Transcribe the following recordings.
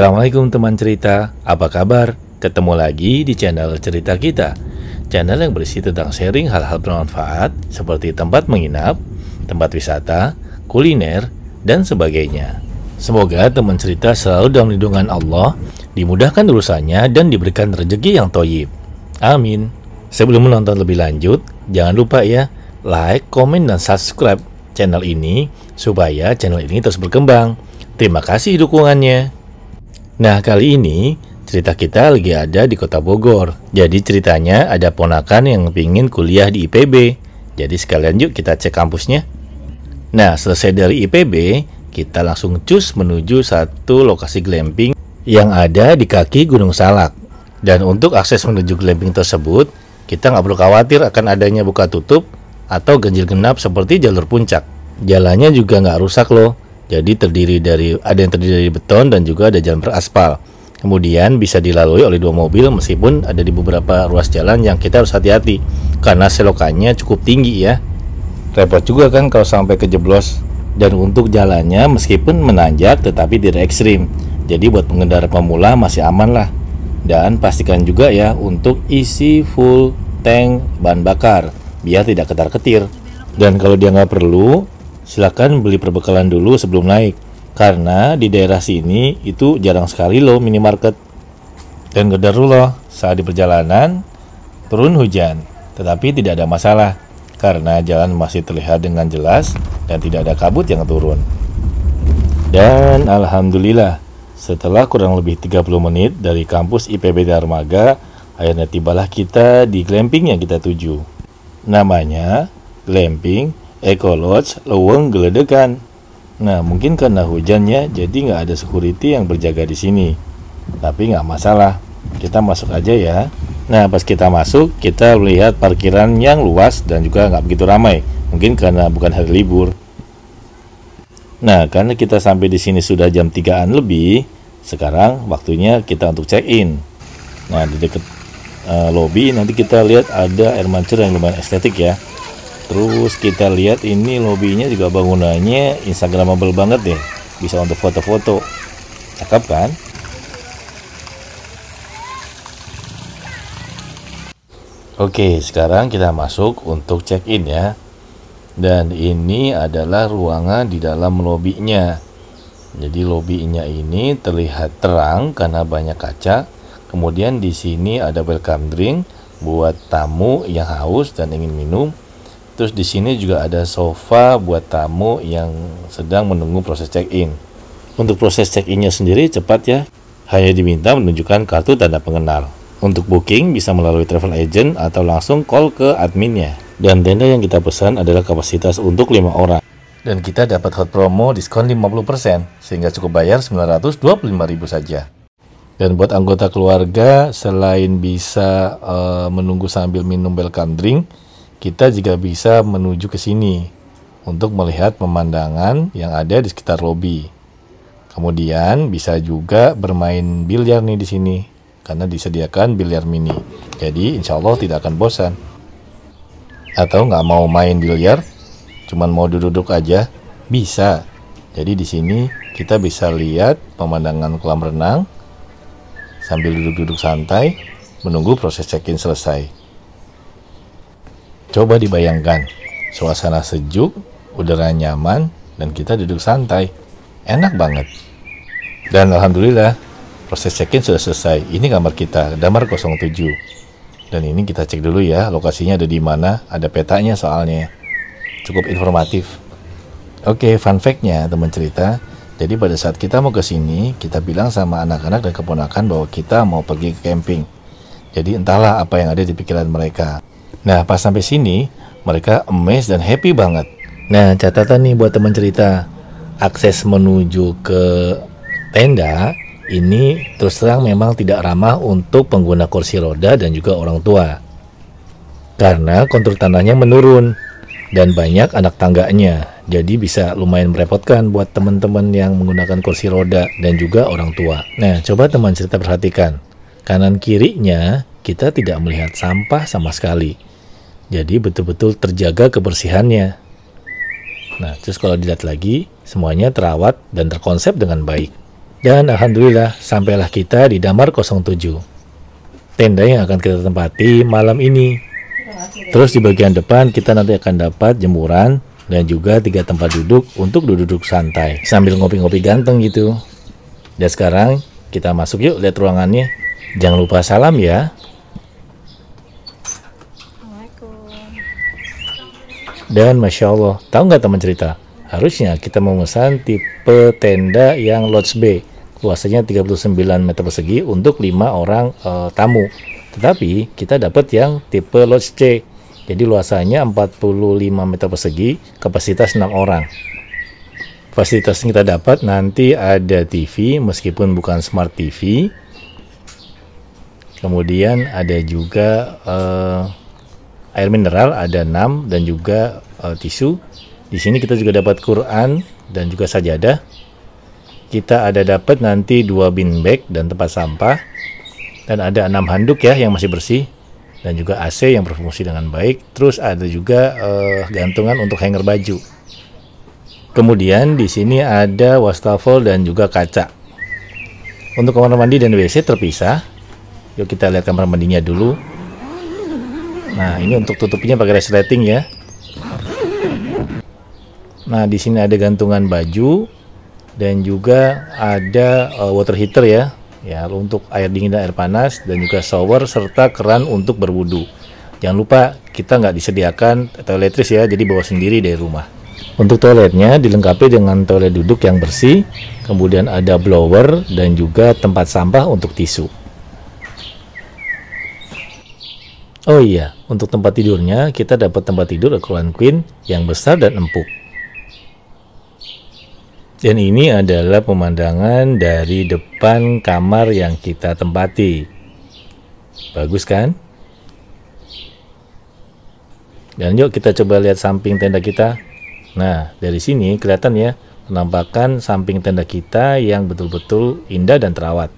Assalamualaikum teman cerita, apa kabar? Ketemu lagi di channel cerita kita, channel yang berisi tentang sharing hal-hal bermanfaat seperti tempat menginap, tempat wisata, kuliner, dan sebagainya. Semoga teman cerita selalu dalam lindungan Allah, dimudahkan urusannya dan diberikan rezeki yang thoyyib. Amin. Sebelum menonton lebih lanjut, jangan lupa ya, like, komen, dan subscribe channel ini supaya channel ini terus berkembang. Terima kasih dukungannya. Nah, kali ini cerita kita lagi ada di kota Bogor. Jadi ceritanya ada ponakan yang pingin kuliah di IPB. Jadi sekalian yuk kita cek kampusnya. Nah, selesai dari IPB, kita langsung cus menuju satu lokasi glamping yang ada di kaki Gunung Salak. Dan untuk akses menuju glamping tersebut, kita nggak perlu khawatir akan adanya buka tutup atau ganjil genap seperti jalur puncak. Jalannya juga nggak rusak loh. Jadi ada yang terdiri dari beton dan juga ada jalan beraspal. Kemudian bisa dilalui oleh dua mobil meskipun ada di beberapa ruas jalan yang kita harus hati-hati karena selokannya cukup tinggi ya. Repot juga kan kalau sampai kejeblos. Dan untuk jalannya meskipun menanjak tetapi tidak ekstrim. Jadi buat pengendara pemula masih aman lah. Dan pastikan juga ya untuk isi full tank bahan bakar biar tidak ketar-ketir. Dan kalau dia nggak perlu, silakan beli perbekalan dulu sebelum naik, karena di daerah sini itu jarang sekali loh minimarket. Dan qadarullah saat di perjalanan turun hujan, tetapi tidak ada masalah karena jalan masih terlihat dengan jelas dan tidak ada kabut yang turun. Dan alhamdulillah setelah kurang lebih 30 menit dari kampus IPB Darmaga, akhirnya tibalah kita di glamping yang kita tuju. Namanya glamping Eco Lodge Leuweung Geledekan. Nah, mungkin karena hujannya jadi nggak ada security yang berjaga di sini. Tapi nggak masalah, kita masuk aja ya. Nah, pas kita masuk, kita melihat parkiran yang luas dan juga nggak begitu ramai. Mungkin karena bukan hari libur. Nah, karena kita sampai di sini sudah jam 3-an lebih, sekarang waktunya kita untuk check-in. Nah, di dekat lobby nanti kita lihat ada air mancur yang lumayan estetik ya. Terus kita lihat ini lobbynya juga bangunannya instagramable banget deh. Bisa untuk foto-foto. Cakep kan? Oke, sekarang kita masuk untuk check-in ya. Dan ini adalah ruangan di dalam lobbynya. Jadi lobbynya ini terlihat terang karena banyak kaca. Kemudian di sini ada welcome drink buat tamu yang haus dan ingin minum. Terus di sini juga ada sofa buat tamu yang sedang menunggu proses check-in. Untuk proses check-innya sendiri cepat ya. Hanya diminta menunjukkan kartu tanda pengenal. Untuk booking bisa melalui travel agent atau langsung call ke adminnya. Dan tenda yang kita pesan adalah kapasitas untuk 5 orang. Dan kita dapat hot promo diskon 50% sehingga cukup bayar 925.000 saja. Dan buat anggota keluarga selain bisa menunggu sambil minum welcome drink, kita juga bisa menuju ke sini untuk melihat pemandangan yang ada di sekitar lobi. Kemudian bisa juga bermain biliar nih di sini karena disediakan biliar mini. Jadi insya Allah tidak akan bosan. Atau nggak mau main biliar, cuman mau duduk-duduk aja, bisa. Jadi di sini kita bisa lihat pemandangan kolam renang sambil duduk-duduk santai menunggu proses check-in selesai. Coba dibayangkan, suasana sejuk, udara nyaman, dan kita duduk santai. Enak banget. Dan alhamdulillah, proses check-in sudah selesai. Ini kamar kita, damar 07. Dan ini kita cek dulu ya, lokasinya ada di mana, ada petanya soalnya. Cukup informatif. Oke, fun fact-nya teman cerita. Jadi pada saat kita mau ke sini, kita bilang sama anak-anak dan keponakan bahwa kita mau pergi ke camping. Jadi entahlah apa yang ada di pikiran mereka. Nah, pas sampai sini, mereka amazed dan happy banget. Nah, catatan nih buat teman cerita. Akses menuju ke tenda ini terus terang memang tidak ramah untuk pengguna kursi roda dan juga orang tua. Karena kontur tanahnya menurun dan banyak anak tangganya. Jadi bisa lumayan merepotkan buat teman-teman yang menggunakan kursi roda dan juga orang tua. Nah, coba teman cerita perhatikan. Kanan kirinya kita tidak melihat sampah sama sekali. Jadi betul-betul terjaga kebersihannya. Nah, terus kalau dilihat lagi, semuanya terawat dan terkonsep dengan baik. Dan alhamdulillah sampailah kita di Damar 07, tenda yang akan kita tempati malam ini. Terus di bagian depan kita nanti akan dapat jemuran dan juga 3 tempat duduk untuk duduk santai sambil ngopi-ngopi ganteng gitu. Dan sekarang kita masuk yuk, lihat ruangannya. Jangan lupa salam ya. Dan Masya Allah, tahu nggak teman cerita? Harusnya kita memesan tipe tenda yang lodge B, luasannya 39 meter persegi untuk 5 orang tamu. Tetapi kita dapat yang tipe lodge C, jadi luasannya 45 meter persegi, kapasitas 6 orang. Fasilitas yang kita dapat nanti ada TV, meskipun bukan smart TV. Kemudian ada juga air mineral, ada 6, dan juga tisu. Di sini kita juga dapat Quran dan juga sajadah. Kita ada dapat nanti 2 bin bag dan tempat sampah. Dan ada 6 handuk ya yang masih bersih. Dan juga AC yang berfungsi dengan baik. Terus ada juga gantungan untuk hanger baju. Kemudian di sini ada wastafel dan juga kaca. Untuk kamar mandi dan WC terpisah. Yuk kita lihat kamar mandinya dulu. Nah, ini untuk tutupnya pakai resleting ya. Nah, di sini ada gantungan baju dan juga ada water heater ya. Ya, untuk air dingin dan air panas, dan juga shower serta keran untuk berwudu. Jangan lupa kita nggak disediakan toiletries ya, jadi bawa sendiri dari rumah. Untuk toiletnya dilengkapi dengan toilet duduk yang bersih, kemudian ada blower dan juga tempat sampah untuk tisu. Oh iya, untuk tempat tidurnya kita dapat tempat tidur ukuran queen yang besar dan empuk. Dan ini adalah pemandangan dari depan kamar yang kita tempati. Bagus kan? Dan yuk kita coba lihat samping tenda kita. Nah, dari sini kelihatan ya penampakan samping tenda kita yang betul-betul indah dan terawat.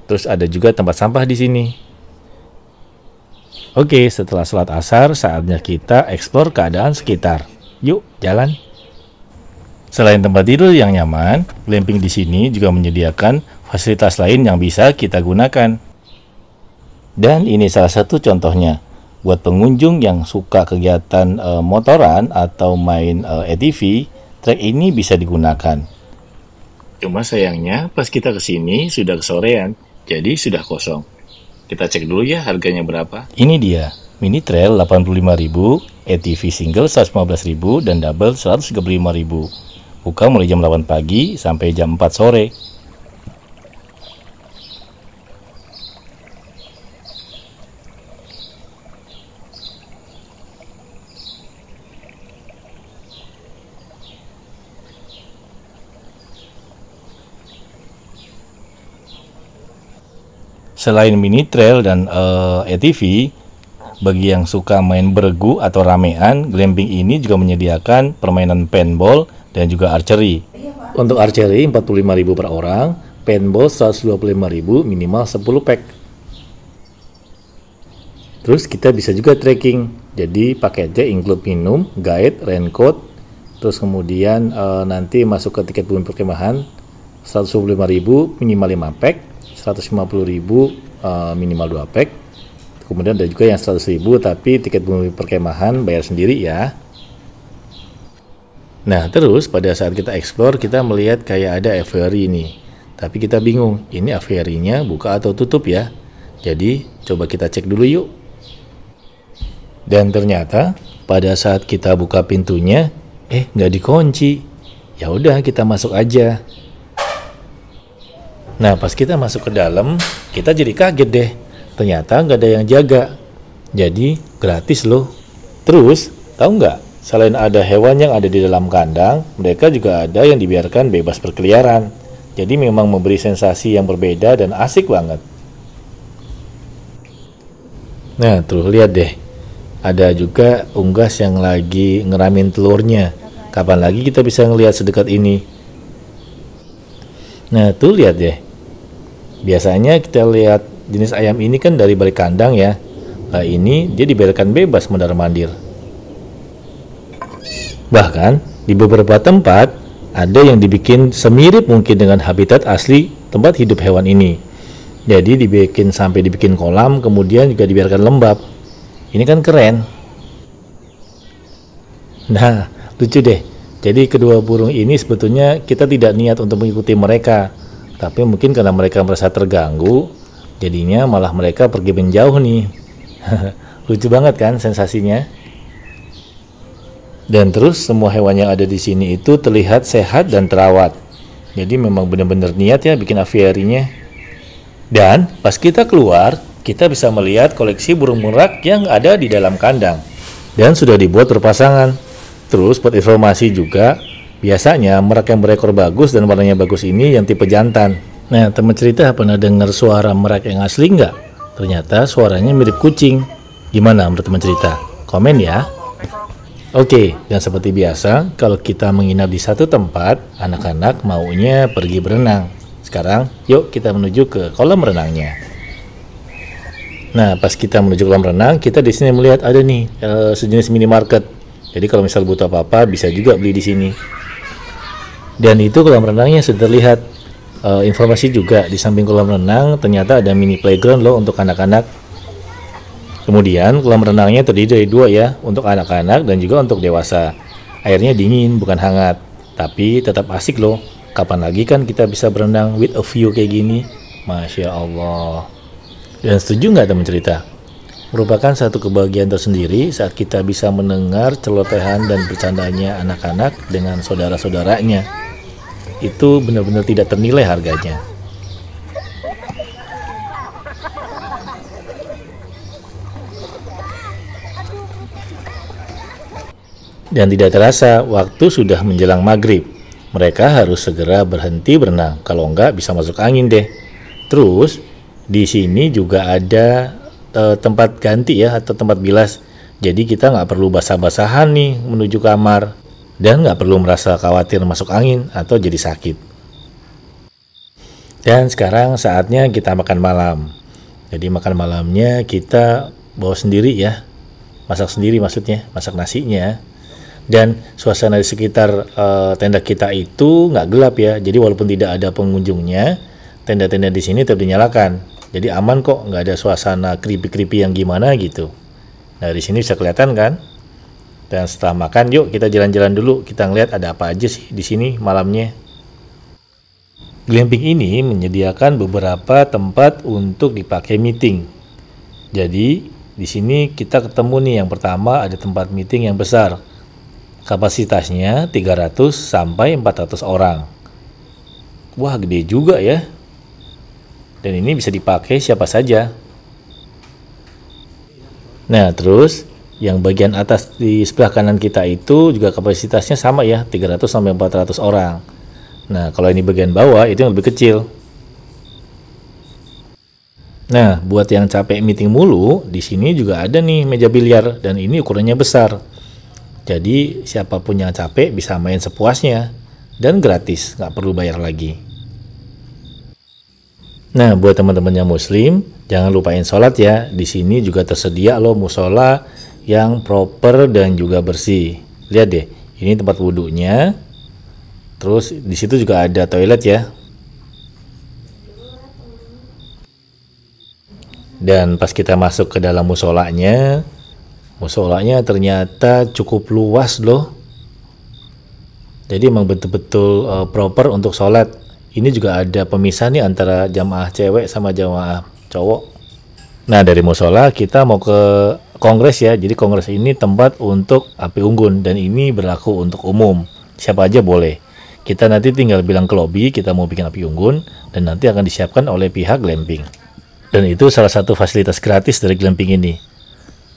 Terus ada juga tempat sampah di sini. Oke, setelah sholat asar saatnya kita eksplor keadaan sekitar. Yuk, jalan. Selain tempat tidur yang nyaman, glamping di sini juga menyediakan fasilitas lain yang bisa kita gunakan. Dan ini salah satu contohnya. Buat pengunjung yang suka kegiatan motoran atau main ATV, trek ini bisa digunakan. Cuma sayangnya pas kita kesini sudah kesorean, jadi sudah kosong. Kita cek dulu ya harganya berapa. Ini dia, mini trail 85.000, ATV single 115.000, dan double 135.000. Buka mulai jam 8 pagi sampai jam 4 sore. Selain mini trail dan ATV, bagi yang suka main beregu atau ramean, glamping ini juga menyediakan permainan paintball dan juga archery. Untuk archery 45.000 per orang, paintball 125.000, minimal 10 pack. Terus kita bisa juga trekking. Jadi paketnya include minum, guide, raincoat, terus kemudian nanti masuk ke tiket bumi perkemahan 125.000 minimal 5 pack, 150.000 minimal 2 pack. Kemudian ada juga yang 100.000 tapi tiket bumi perkemahan bayar sendiri ya. Nah, terus pada saat kita explore, kita melihat kayak ada aviary ini. Tapi kita bingung, ini aviary-nya buka atau tutup ya. Jadi, coba kita cek dulu yuk. Dan ternyata, pada saat kita buka pintunya, nggak dikunci. Ya udah, kita masuk aja. Nah, pas kita masuk ke dalam, kita jadi kaget deh. Ternyata nggak ada yang jaga. Jadi, gratis loh. Terus, tahu nggak? Selain ada hewan yang ada di dalam kandang, mereka juga ada yang dibiarkan bebas berkeliaran. Jadi memang memberi sensasi yang berbeda dan asik banget. Nah, tuh lihat deh. Ada juga unggas yang lagi ngeramin telurnya. Kapan lagi kita bisa ngelihat sedekat ini? Nah, tuh lihat deh. Biasanya kita lihat jenis ayam ini kan dari balik kandang ya. Nah, ini dia dibiarkan bebas mondar-mandir. Bahkan di beberapa tempat ada yang dibikin semirip mungkin dengan habitat asli tempat hidup hewan ini. Jadi dibikin kolam, kemudian juga dibiarkan lembab. Ini kan keren. Nah, lucu deh. Jadi kedua burung ini sebetulnya kita tidak niat untuk mengikuti mereka, tapi mungkin karena mereka merasa terganggu, jadinya malah mereka pergi menjauh nih. Lucu banget kan sensasinya? Dan terus semua hewan yang ada di sini itu terlihat sehat dan terawat. Jadi memang benar-benar niat ya bikin aviarinya. Dan pas kita keluar, kita bisa melihat koleksi burung merak yang ada di dalam kandang. Dan sudah dibuat berpasangan. Terus buat informasi juga, biasanya merak yang berekor bagus dan warnanya bagus ini yang tipe jantan. Nah, teman cerita pernah dengar suara merak yang asli nggak? Ternyata suaranya mirip kucing. Gimana menurut teman cerita? Komen ya. Oke, dan seperti biasa, kalau kita menginap di satu tempat, anak-anak maunya pergi berenang. Sekarang, yuk kita menuju ke kolam renangnya. Nah, pas kita menuju kolam renang, kita di sini melihat ada nih sejenis minimarket. Jadi kalau misal butuh apa-apa, bisa juga beli di sini. Dan itu kolam renangnya sudah terlihat. Informasi juga di samping kolam renang ternyata ada mini playground loh untuk anak-anak. Kemudian kolam renangnya terdiri dari dua ya, untuk anak-anak dan juga untuk dewasa. Airnya dingin bukan hangat, tapi tetap asik loh. Kapan lagi kan kita bisa berenang with a view kayak gini? Masya Allah. Dan setuju nggak teman cerita? Merupakan satu kebahagiaan tersendiri saat kita bisa mendengar celotehan dan bercandanya anak-anak dengan saudara-saudaranya. Itu benar-benar tidak ternilai harganya. Dan tidak terasa waktu sudah menjelang maghrib. Mereka harus segera berhenti berenang, kalau enggak bisa masuk angin deh. Terus di sini juga ada tempat ganti ya, atau tempat bilas. Jadi kita nggak perlu basah-basahan nih menuju kamar, dan nggak perlu merasa khawatir masuk angin atau jadi sakit. Dan sekarang saatnya kita makan malam. Jadi makan malamnya kita bawa sendiri ya, masak sendiri maksudnya, masak nasinya. Dan suasana di sekitar tenda kita itu nggak gelap ya, jadi walaupun tidak ada pengunjungnya, tenda-tenda di sini tetap dinyalakan. Jadi aman kok, nggak ada suasana creepy-creepy yang gimana gitu. Nah, di sini bisa kelihatan kan? Dan setelah makan, yuk kita jalan-jalan dulu. Kita ngeliat ada apa aja sih di sini malamnya. Glamping ini menyediakan beberapa tempat untuk dipakai meeting. Jadi di sini kita ketemu nih, yang pertama ada tempat meeting yang besar. Kapasitasnya 300 sampai 400 orang. Wah, gede juga ya. Dan ini bisa dipakai siapa saja. Nah, terus yang bagian atas di sebelah kanan kita itu juga kapasitasnya sama ya, 300 sampai 400 orang. Nah, kalau ini bagian bawah itu yang lebih kecil. Nah, buat yang capek meeting mulu, di sini juga ada nih meja biliar dan ini ukurannya besar. Jadi siapapun yang capek bisa main sepuasnya dan gratis, nggak perlu bayar lagi. Nah, buat teman-teman yang muslim, jangan lupain sholat ya. Di sini juga tersedia loh musola yang proper dan juga bersih. Lihat deh, ini tempat wudhunya. Terus di situ juga ada toilet ya. Dan pas kita masuk ke dalam musolanya ternyata cukup luas loh. Jadi emang betul-betul proper untuk sholat. Ini juga ada pemisah nih antara jamaah cewek sama jamaah cowok. Nah, dari musola kita mau ke kongres ya. Jadi kongres ini tempat untuk api unggun dan ini berlaku untuk umum. Siapa aja boleh. Kita nanti tinggal bilang ke lobby kita mau bikin api unggun dan nanti akan disiapkan oleh pihak glamping. Dan itu salah satu fasilitas gratis dari glamping ini.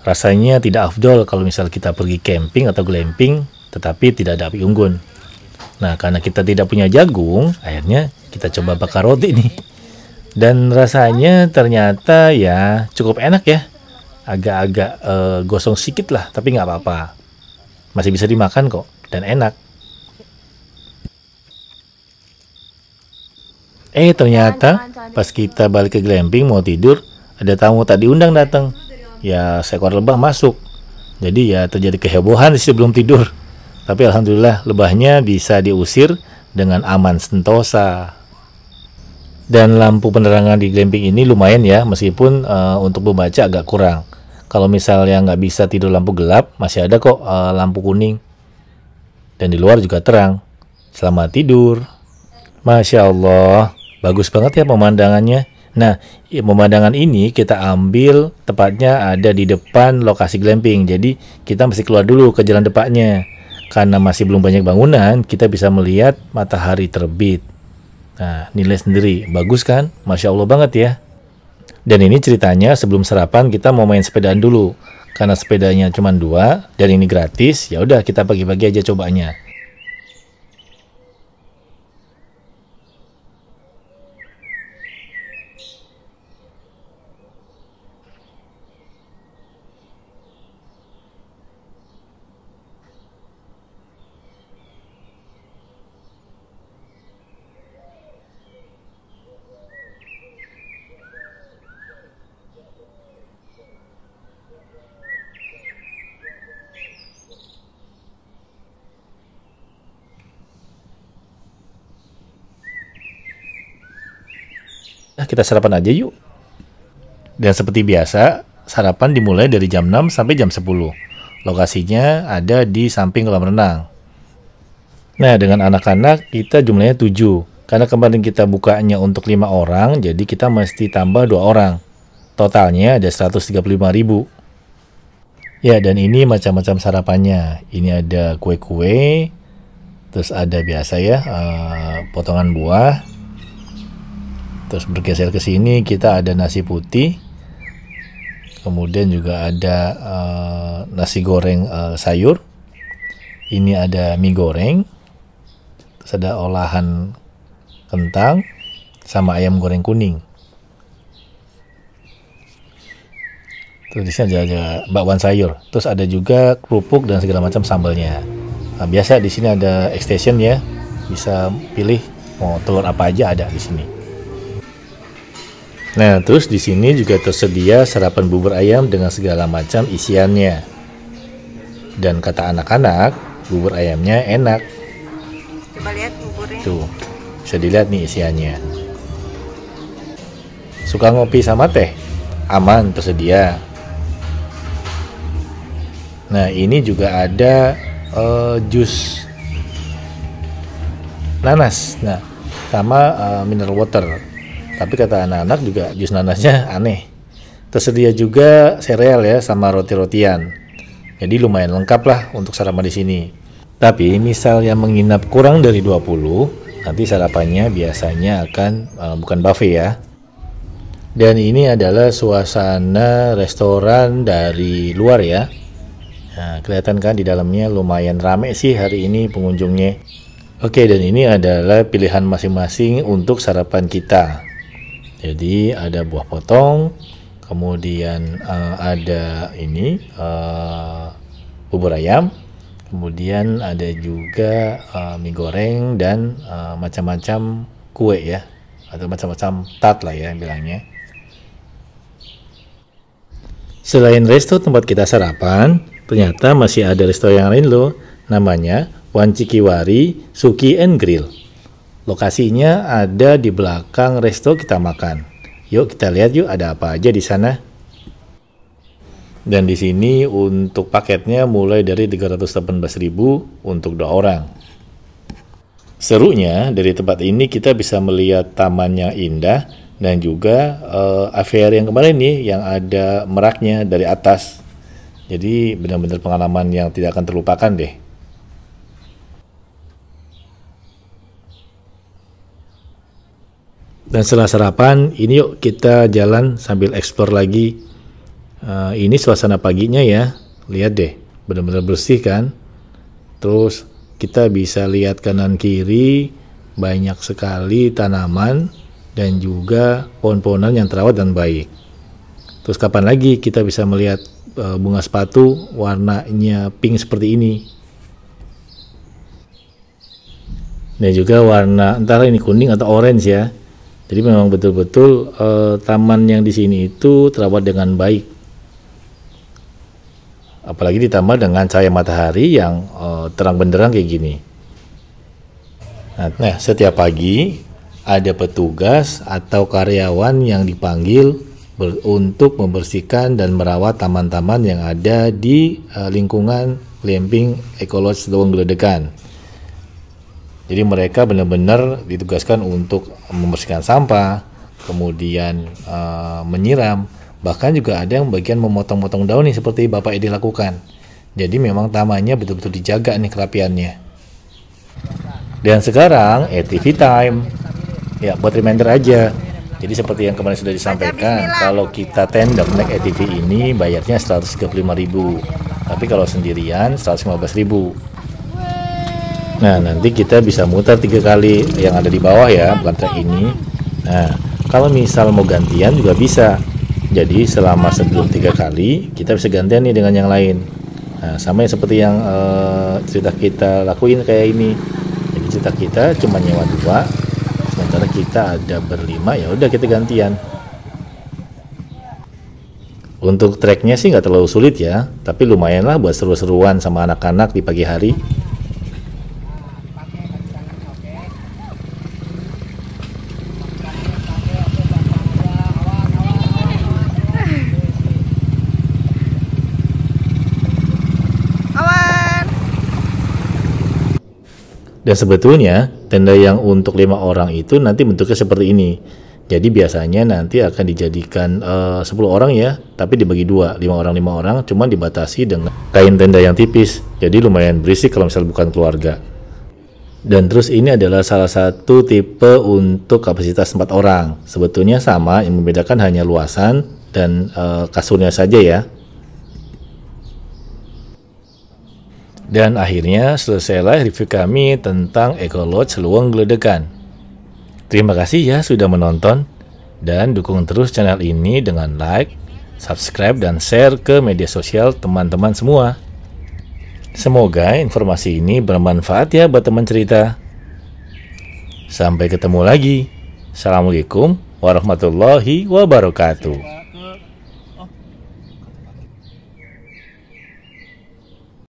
Rasanya tidak afdol kalau misal kita pergi camping atau glamping tetapi tidak ada api unggun. Nah, karena kita tidak punya jagung, akhirnya kita coba bakar roti nih. Dan rasanya ternyata ya cukup enak ya. Agak-agak gosong sedikit lah, tapi nggak apa-apa. Masih bisa dimakan kok, dan enak. Ternyata pas kita balik ke glamping mau tidur, ada tamu tak diundang datang. Ya, seekor lebah masuk. Jadi ya terjadi kehebohan sebelum tidur. Tapi alhamdulillah lebahnya bisa diusir dengan aman sentosa. Dan lampu penerangan di glamping ini lumayan ya, meskipun untuk membaca agak kurang. Kalau misalnya nggak bisa tidur lampu gelap, masih ada kok lampu kuning. Dan di luar juga terang. Selamat tidur. Masya Allah, bagus banget ya pemandangannya. Nah, pemandangan ini kita ambil tepatnya ada di depan lokasi glamping. Jadi kita mesti keluar dulu ke jalan depannya. Karena masih belum banyak bangunan, kita bisa melihat matahari terbit. Nah, nilai sendiri, bagus kan? Masya Allah banget ya. Dan ini ceritanya sebelum sarapan kita mau main sepedaan dulu. Karena sepedanya cuma 2 dan ini gratis, ya udah kita pagi-pagi aja cobanya. Nah, kita sarapan aja yuk. Dan seperti biasa, sarapan dimulai dari jam 6 sampai jam 10. Lokasinya ada di samping kolam renang. Nah, dengan anak-anak kita jumlahnya 7. Karena kemarin kita bukanya untuk 5 orang, jadi kita mesti tambah 2 orang. Totalnya ada 135.000. Ya, dan ini macam-macam sarapannya. Ini ada kue-kue, terus ada biasa ya, potongan buah. Terus bergeser ke sini kita ada nasi putih, kemudian juga ada nasi goreng sayur, ini ada mie goreng, terus ada olahan kentang sama ayam goreng kuning. Terus di sini ada bakwan sayur, terus ada juga kerupuk dan segala macam sambalnya. Nah, biasa di sini ada extension ya, bisa pilih mau telur apa aja ada di sini. Nah, terus di sini juga tersedia sarapan bubur ayam dengan segala macam isiannya. Dan kata anak-anak, bubur ayamnya enak. Coba lihat buburnya. Tuh, bisa dilihat nih isiannya. Suka ngopi sama teh? Aman, tersedia. Nah, ini juga ada jus nanas. Nah, sama mineral water. Tapi kata anak-anak juga jus nanasnya aneh. Tersedia juga sereal ya sama roti-rotian. Jadi lumayan lengkap lah untuk sarapan di sini. Tapi misal yang menginap kurang dari 20, nanti sarapannya biasanya akan bukan buffet ya. Dan ini adalah suasana restoran dari luar ya. Nah, kelihatan kan di dalamnya lumayan rame sih hari ini pengunjungnya. Oke, dan ini adalah pilihan masing-masing untuk sarapan kita. Jadi ada buah potong, kemudian ada ini bubur ayam, kemudian ada juga mie goreng dan macam-macam kue ya, atau macam-macam tart lah ya bilangnya. Selain resto tempat kita sarapan, ternyata masih ada resto yang lain loh, namanya Wancikiwari Suki and Grill. Lokasinya ada di belakang resto kita makan. Yuk kita lihat yuk ada apa aja di sana. Dan di sini untuk paketnya mulai dari 318.000 untuk 2 orang. Serunya dari tempat ini kita bisa melihat taman yang indah dan juga AVR yang kemarin nih yang ada meraknya dari atas. Jadi benar-benar pengalaman yang tidak akan terlupakan deh. Dan setelah sarapan, ini yuk kita jalan sambil explore lagi. Ini suasana paginya ya, lihat deh, benar-benar bersih kan. Terus kita bisa lihat kanan kiri, banyak sekali tanaman dan juga pohon-pohonan yang terawat dan baik. Terus kapan lagi kita bisa melihat bunga sepatu warnanya pink seperti ini. Dan juga warna antara ini kuning atau orange ya. Jadi memang betul-betul taman yang di sini itu terawat dengan baik. apalagi ditambah dengan cahaya matahari yang terang benderang kayak gini. Nah, setiap pagi ada petugas atau karyawan yang dipanggil untuk membersihkan dan merawat taman-taman yang ada di lingkungan Glamping Eco-Lodge Leweng Gledekan. Jadi mereka benar-benar ditugaskan untuk membersihkan sampah, kemudian menyiram, bahkan juga ada yang bagian memotong-motong daun nih seperti Bapak Edi lakukan. Jadi memang tamannya betul-betul dijaga nih kerapiannya. Dan sekarang ATV time. Ya, buat reminder aja. Jadi seperti yang kemarin sudah disampaikan, kalau kita tandem naik ATV ini bayarnya 135.000. Tapi kalau sendirian 115.000. Nah, nanti kita bisa muter 3 kali yang ada di bawah ya, bukan trek ini. Nah, kalau misal mau gantian juga bisa. Jadi selama sebelum 3 kali kita bisa gantian nih dengan yang lain. Nah, sama seperti yang cerita kita lakuin kayak ini. Jadi cerita kita cuma nyewa 2. Sementara kita ada berlima, ya udah kita gantian. Untuk treknya sih nggak terlalu sulit ya, tapi lumayan lah buat seru-seruan sama anak-anak di pagi hari. Dan sebetulnya tenda yang untuk 5 orang itu nanti bentuknya seperti ini. Jadi biasanya nanti akan dijadikan 10 orang ya, tapi dibagi 2, 5 orang, cuman dibatasi dengan kain tenda yang tipis. Jadi lumayan berisik kalau misalnya bukan keluarga. Dan terus ini adalah salah satu tipe untuk kapasitas 4 orang. Sebetulnya sama, yang membedakan hanya luasan dan kasurnya saja ya. Dan akhirnya selesailah review kami tentang Eco-Lodge Leweng Gledekan. Terima kasih ya sudah menonton, dan dukung terus channel ini dengan like, subscribe, dan share ke media sosial teman-teman semua. Semoga informasi ini bermanfaat ya buat teman cerita. Sampai ketemu lagi. Assalamualaikum warahmatullahi wabarakatuh.